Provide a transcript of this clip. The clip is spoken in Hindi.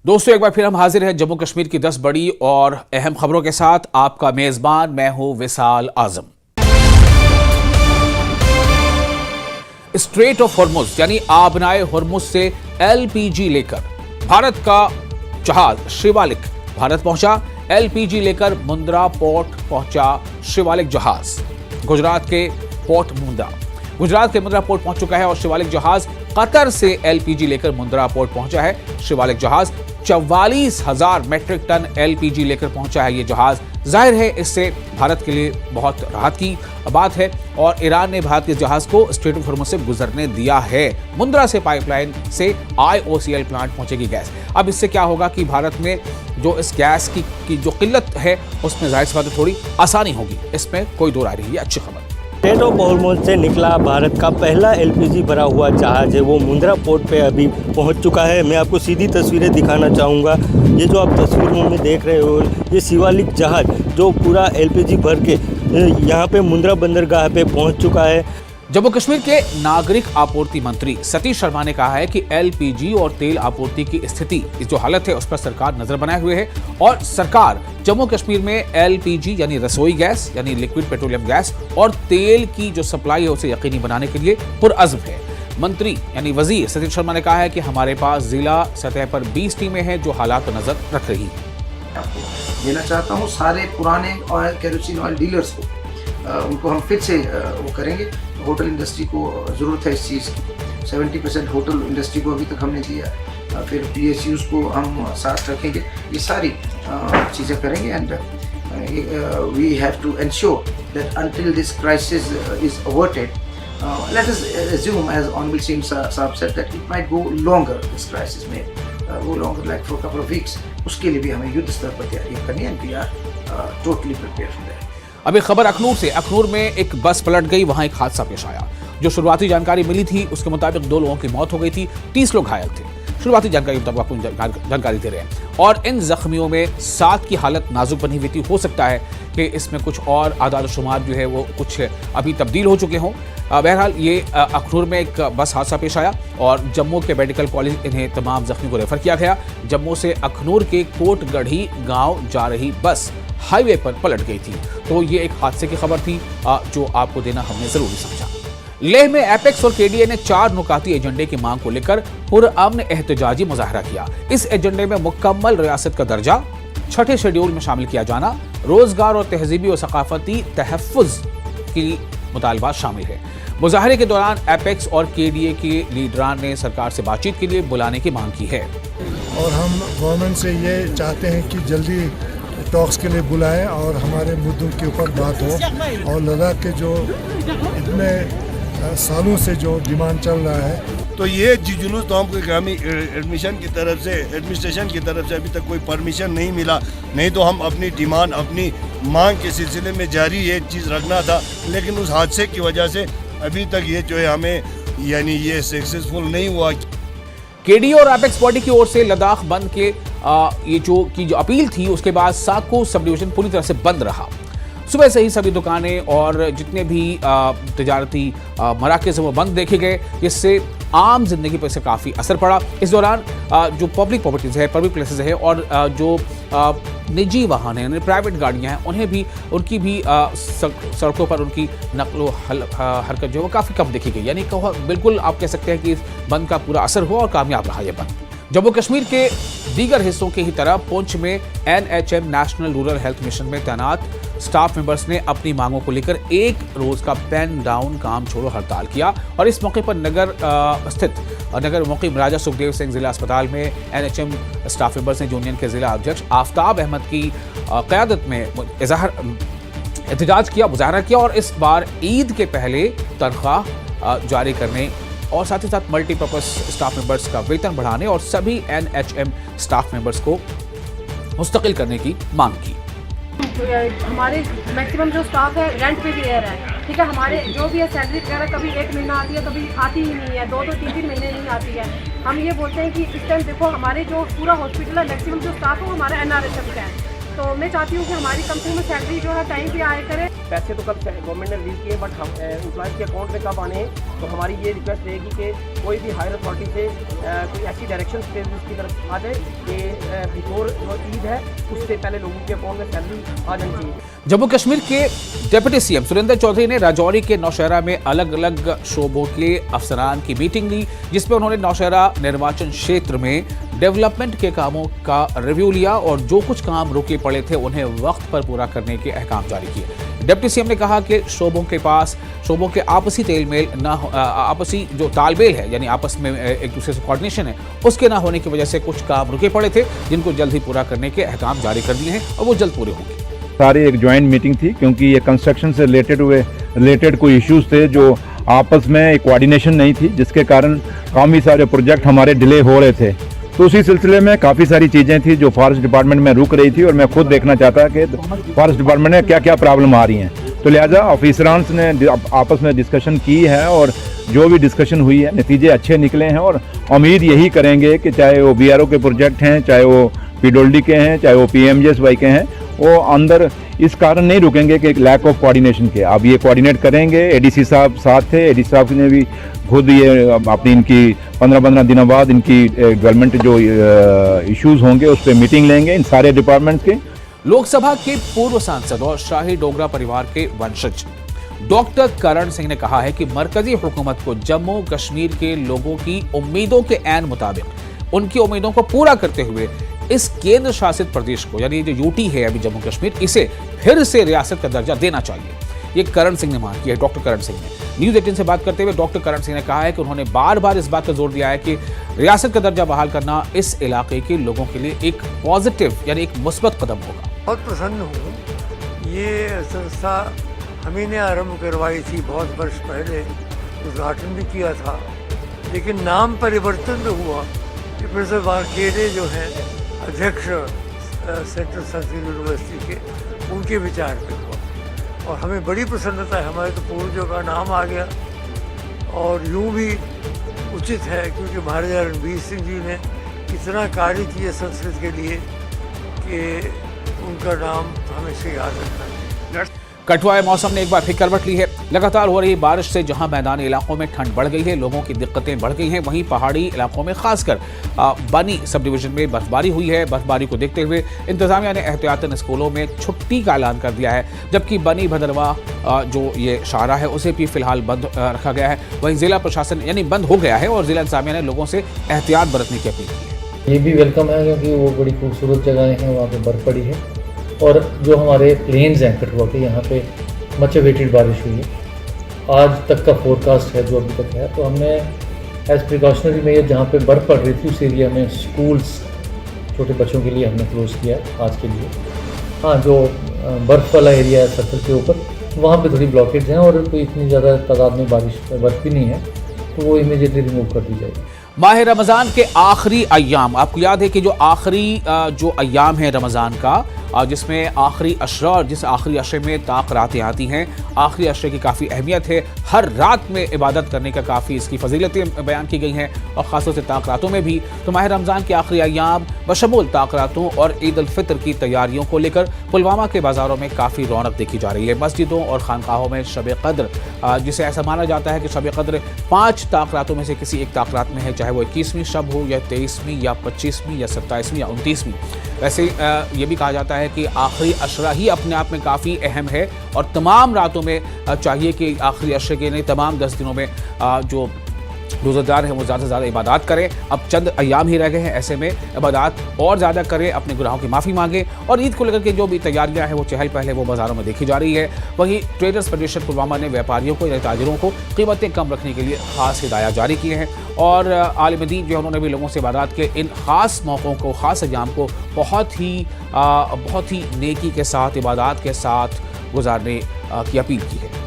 दोस्तों एक बार फिर हम हाजिर हैं जम्मू कश्मीर की 10 बड़ी और अहम खबरों के साथ। आपका मेजबान मैं हूं विशाल आजम। स्ट्रेट ऑफ हॉर्मुज यानी आबनाए हॉर्मुज से एलपीजी लेकर भारत का जहाज शिवालिक भारत पहुंचा। एलपीजी लेकर मुंद्रा पोर्ट पहुंचा शिवालिक जहाज। गुजरात के मुंद्रा पोर्ट पहुंच चुका है और शिवालिक जहाज कतर से एलपीजी लेकर मुंद्रा पोर्ट पहुंचा है। शिवालिक जहाज 44,000 मेट्रिक टन एलपीजी लेकर पहुंचा है ये जहाज। जाहिर है इससे भारत के लिए बहुत राहत की बात है और ईरान ने भारत के जहाज को स्ट्रेट ऑफ हॉर्मुज से गुजरने दिया है। मुंद्रा से पाइपलाइन से आईओसीएल प्लांट पहुंचेगी गैस। अब इससे क्या होगा कि भारत में जो इस गैस की जो किल्लत है उसमें जाहिर सी बात है थोड़ी आसानी होगी, इसमें कोई दो राय नहीं है। अच्छी खबर। स्ट्रेट ऑफ हॉर्मुज से निकला भारत का पहला एलपीजी भरा हुआ जहाज है वो मुंद्रा पोर्ट पे अभी पहुंच चुका है। मैं आपको सीधी तस्वीरें दिखाना चाहूँगा। ये जो आप तस्वीरों में देख रहे हो ये शिवालिक जहाज जो पूरा एलपीजी भर के यहाँ पे मुंद्रा बंदरगाह पे पहुंच चुका है। जम्मू कश्मीर के नागरिक आपूर्ति मंत्री सतीश शर्मा ने कहा है कि एलपीजी और तेल आपूर्ति की स्थिति, इस जो हालत है उस पर सरकार नजर बनाए हुए है और सरकार जम्मू कश्मीर में एलपीजी यानी रसोई गैस यानी लिक्विड पेट्रोलियम गैस और तेल की जो सप्लाई है उसे यकीनी बनाने के लिए पुरअज़्म है। मंत्री यानी वजीर सतीश शर्मा ने कहा है कि हमारे पास जिला सतह पर 20 टीमें हैं जो हालात पर नजर रख रही है। देना चाहता हूँ सारे पुराने ऑयल केरोसिन ऑयल डीलर्स को, उनको हम फिर से वो करेंगे। होटल इंडस्ट्री को ज़रूरत है इस चीज़ की। 70% होटल इंडस्ट्री को अभी तक हमने दिया। फिर PSUs को हम साथ रखेंगे। ये सारी चीज़ें करेंगे and we have to ensure that until this crisis is averted, let us assume as Honorable CM Saab said that it might go longer, this crisis may go longer like for a couple of weeks. उसके लिए भी हमें युद्ध स्तर पर तैयारी करनी है and we are totally prepared for that. अभी खबर अखनूर से। अखनूर में एक बस पलट गई, वहां एक हादसा पेश आया। जो शुरुआती जानकारी मिली थी उसके मुताबिक 2 लोगों की मौत हो गई थी, 30 लोग घायल थे। शुरुआती जानकारी मुताबिक आपको जानकारी दे रहे हैं और इन जख्मियों में 7 की हालत नाजुक बनी हुई थी। हो सकता है कि इसमें कुछ और आदाद शुमार जो है वो कुछ अभी तब्दील हो चुके हों। बहरहाल ये अखनूर में एक बस हादसा पेश आया और जम्मू के मेडिकल कॉलेज इन्हें तमाम जख्मी को रेफर किया गया। जम्मू से अखनूर के कोटगढ़ी गांव जा रही बस हाईवे पर पलट गई थी। तो ये एक हादसे की खबर थी जो आपको देना हमने जरूरी समझा। लेह में एपेक्स और केडीए ने 4 नुकाती एजेंडे की मांग को लेकर पुरअमन एहतजाजी मुजाहरा किया। इस एजेंडे में मुकम्मल रियासत का दर्जा, 6ठे शेड्यूल में शामिल किया जाना, रोजगार और तहजीबी और सकाफती तहफ़्फ़ुज़ की मुतालबात शामिल है। मुजाहरे के दौरान एपेक्स और केडीए के लीडरान ने सरकार से बातचीत के लिए बुलाने की मांग की है और हम गवर्नमेंट से ये चाहते हैं कि जल्दी टॉक्स के लिए बुलाएं और हमारे मुद्दों के ऊपर बात हो। और लद्दाख के जो इतने सालों से जो डिमांड चल रहा है, तो ये जुलूस तो हमको ग्रामीण एडमिशन की तरफ से एडमिनिस्ट्रेशन की तरफ से अभी तक कोई परमिशन नहीं मिला। नहीं तो हम अपनी डिमांड अपनी मांग के सिलसिले में जारी ये चीज़ रखना था, लेकिन उस हादसे की वजह से अभी तक ये जो है हमें यानी ये सक्सेसफुल नहीं हुआ। केडीए और एपेक्स बॉडी की ओर से लद्दाख बंद के ये जो अपील थी उसके बाद साको सब डिवीजन पूरी तरह से बंद रहा। सुबह से ही सभी दुकानें और जितने भी तजारती मराकज़ वो बंद देखे गए, जिससे आम जिंदगी पर इससे काफ़ी असर पड़ा। इस दौरान जो पब्लिक प्रॉपर्टीज़ है, पब्लिक प्लेसेस है और जो निजी वाहन हैं यानी प्राइवेट गाड़ियां हैं उन्हें भी उनकी भी सड़कों पर उनकी नकलो हरकत जो है वो काफ़ी कम देखी गई। यानी बिल्कुल आप कह सकते हैं कि इस बंद का पूरा असर हुआ और कामयाब रहा ये बंद। जम्मू कश्मीर के दीगर हिस्सों की ही तरह पुंछ में NHM national rural health mission में तैनात स्टाफ मेंबर्स ने अपनी मांगों को लेकर 1 रोज का पेन डाउन काम छोड़ो हड़ताल किया और इस मौके पर नगर मुकीम राजा सुखदेव सिंह जिला अस्पताल में NHM स्टाफ मेंबर्स ने यूनियन के जिला अध्यक्ष आफ्ताब अहमद की क़यादत में एहतजाज किया, मुजाहरा किया और इस बार ईद के पहले तनख्वाह जारी करने और साथ ही साथ मल्टीपर्पज स्टाफ मेंबर्स का वेतन बढ़ाने और सभी NHM स्टाफ मेंबर्स को मुस्तकिल करने की मांग की। हमारे मैक्सिमम जो स्टाफ है रेंट पे भी रह रहा है, ठीक है। हमारे जो भी है सैलरी वगैरह कभी 1 महीना आती है, कभी आती ही नहीं है, 2-2, 3-3 महीने नहीं आती है। हम ये बोलते हैं कि इस टाइम देखो हमारे जो पूरा हॉस्पिटल है मैक्सिमम जो स्टाफ है वो हमारा NRHM का है। तो मैं चाहती हूँ कि हमारी कंपनी में सैलरी जो है टाइम पे आया करे। पैसे तो कब गवर्नमेंट ने रिलीज किए, बट हम एम्प्लॉयज़ के अकाउंट में कब आने हैं। तो हमारी ये रिक्वेस्ट रहेगी कि कोई भी हायर अथॉरिटी से कोई ऐसी डायरेक्शन की तरफ आ जाए कि बिफोर जो ईद है उससे पहले लोगों के अकाउंट में सैलरी आ जानी चाहिए। जम्मू कश्मीर के डिप्टी सीएम सुरेंद्र चौधरी ने राजौरी के नौशहरा में अलग अलग शोबों के अफसरान की मीटिंग ली, जिसमें उन्होंने नौशहरा निर्वाचन क्षेत्र में डेवलपमेंट के कामों का रिव्यू लिया और जो कुछ काम रुके पड़े थे उन्हें वक्त पर पूरा करने के अहकाम जारी किए। डिप्टी सीएम ने कहा कि शोबों के आपसी तेलमेल न आपसी जो तालमेल है, यानी आपस में एक दूसरे से कोऑर्डिनेशन है, उसके ना होने की वजह से कुछ काम रुके पड़े थे, जिनको जल्द ही पूरा करने के अहकाम जारी कर दिए हैं और वो जल्द पूरे होंगे। सारी एक ज्वाइंट मीटिंग थी, क्योंकि ये कंस्ट्रक्शन से रिलेटेड कोई इश्यूज थे जो आपस में कोऑर्डिनेशन नहीं थी, जिसके कारण काफ़ी सारे प्रोजेक्ट हमारे डिले हो रहे थे। तो उसी सिलसिले में काफ़ी सारी चीज़ें थी जो फॉरेस्ट डिपार्टमेंट में रुक रही थी और मैं खुद देखना चाहता कि फॉरेस्ट डिपार्टमेंट में क्या क्या प्रॉब्लम आ रही हैं। तो लिहाजा ऑफिसरान्स ने आपस में डिस्कशन की है और जो भी डिस्कशन हुई है नतीजे अच्छे निकले हैं और उम्मीद यही करेंगे कि चाहे वो BRO के प्रोजेक्ट हैं, चाहे वो PWD के हैं, चाहे वो PMGSY के हैं, वो अंदर इस कारण नहीं रुकेंगे कि लैक ऑफ कोऑर्डिनेशन के। अब ये कोऑर्डिनेट करेंगे। ADC साहब साथ थे, ADC साहब ने भी खुद ये अपनी इनकी 15 दिनों बाद इनकी डेवलपमेंट जो इश्यूज होंगे उस पर मीटिंग लेंगे इन सारे डिपार्टमेंट्स के। लोकसभा के पूर्व सांसद और शाही डोगरा परिवार के वंशज डॉक्टर करण सिंह ने कहा है कि मरकजी हुकूमत को जम्मू कश्मीर के लोगों की उम्मीदों के ऐन मुताबिक उनकी उम्मीदों को पूरा करते हुए इस केंद्र शासित प्रदेश को, यानी जो यूटी है अभी जम्मू कश्मीर, इसे फिर से रियासत का दर्जा देना चाहिए। ये करण सिंह ने मांग की है, डॉक्टर करण सिंह ने। न्यूज़ 18 से बात करते हुए डॉक्टर करण सिंह ने कहा है कि उन्होंने बार बार इस बात पर जोर दिया है कि रियासत का दर्जा बहाल करना इस इलाके के लोगों के लिए एक पॉजिटिव यानी एक मुस्बत कदम होगा। बहुत प्रसन्न हूँ। ये संस्था हमी ने आरंभ करवाई थी बहुत वर्ष पहले, उद्घाटन भी किया था, लेकिन नाम परिवर्तन जो हुआ प्रोफेसर वाकेरे जो हैं अध्यक्ष सेंट्रल संस्कृत यूनिवर्सिटी के, उनके विचार पे हुआ और हमें बड़ी प्रसन्नता है। हमारे तो पूर्वजों का नाम आ गया और यूँ भी उचित है क्योंकि महाराजा रणबीर सिंह जी ने इतना कार्य किए संस्कृत के लिए कि उनका नाम हमेशा याद रखना है। कठुआ मौसम ने एक बार फिर करवट ली है। लगातार हो रही बारिश से जहां मैदानी इलाकों में ठंड बढ़ गई है, लोगों की दिक्कतें बढ़ गई हैं, वहीं पहाड़ी इलाकों में खासकर बनी सब डिवीजन में बर्फबारी हुई है। बर्फबारी को देखते हुए इंतजामिया ने एहतियातन स्कूलों में छुट्टी का ऐलान कर दिया है, जबकि बनी भदरवा जो ये शाहरा है उसे भी फिलहाल बंद रखा गया है। वहीं जिला प्रशासन यानी बंद हो गया है और जिला इंतजामिया ने लोगों से एहतियात बरतने की अपील की है। ये भी वेलकम है क्योंकि वो बड़ी खूबसूरत जगहें हैं, वहाँ पर बर्फ़ पड़ी है और जो हमारे प्लेन्स हैं कठुआ के, यहाँ पे मच अवेटेड बारिश हुई है। आज तक का फोरकास्ट है जो अभी तक है, तो हमने एज प्रिकॉशनरी मेजर जहाँ पे बर्फ़ पड़ रही थी उस एरिया में स्कूल्स छोटे बच्चों के लिए हमने क्लोज़ किया आज के लिए। हाँ, जो बर्फ़ वाला एरिया है सर्कल के ऊपर, वहाँ पे थोड़ी ब्लॉकेज हैं और कोई इतनी ज़्यादा तादाद में बर्फ़ भी नहीं है, तो वो इमीडिएटली रिमूव कर दी जाएगी। माह रमज़ान के आखिरी अय्याम, आपको याद है कि जो आखिरी जो अय्याम है रमज़ान का, जिसमें आखिरी अशरा और जिस आखिरी अशरे में ताक रातें आती हैं, आखिरी अशरे की काफ़ी अहमियत है। हर रात में इबादत करने का काफ़ी इसकी फजीलतें बयान की गई हैं और ख़ासतौर से ताक रातों में भी। तो माह रमज़ान के आखिरी अय्याम बशमूल ताक रातों और ईद उल फितर की तैयारियों को लेकर पुलवामा के बाज़ारों में काफ़ी रौनक देखी जा रही है। मस्जिदों और खानकाहों में शब क़द्र, जिसे ऐसा माना जाता है कि शब क़द्र 5 ताक रातों में से किसी एक ताक रात में है, चाहे वो 21वीं शब हो या 23वीं या 25वीं या 27वीं या 29वीं। वैसे ये भी कहा जाता है कि आखिरी अशरा ही अपने आप में काफ़ी अहम है और तमाम रातों में चाहिए कि आखिरी अशरे के नहीं तमाम 10 दिनों में जो रोज़ेदार हैं वो ज़्यादा से ज़्यादा इबादत करें। अब चंद अय्याम ही रह गए हैं, ऐसे में इबादत और ज़्यादा करें, अपने गुनाहों की माफ़ी मांगें और ईद को लेकर के जो भी तैयारियां हैं वो चहल पहले वो बाज़ारों में देखी जा रही है। वहीं ट्रेडर्स फेडरेशन पुलवामा ने व्यापारियों को या ताजिरों को कीमतें कम रखने के लिए ख़ास हिदायत जारी किए हैं और आलिम दीन जो उन्होंने भी लोगों से इबादत के इन ख़ास मौक़ों को, ख़ास अय्याम को बहुत ही नेकी के साथ, इबादत के साथ गुजारने की अपील की है।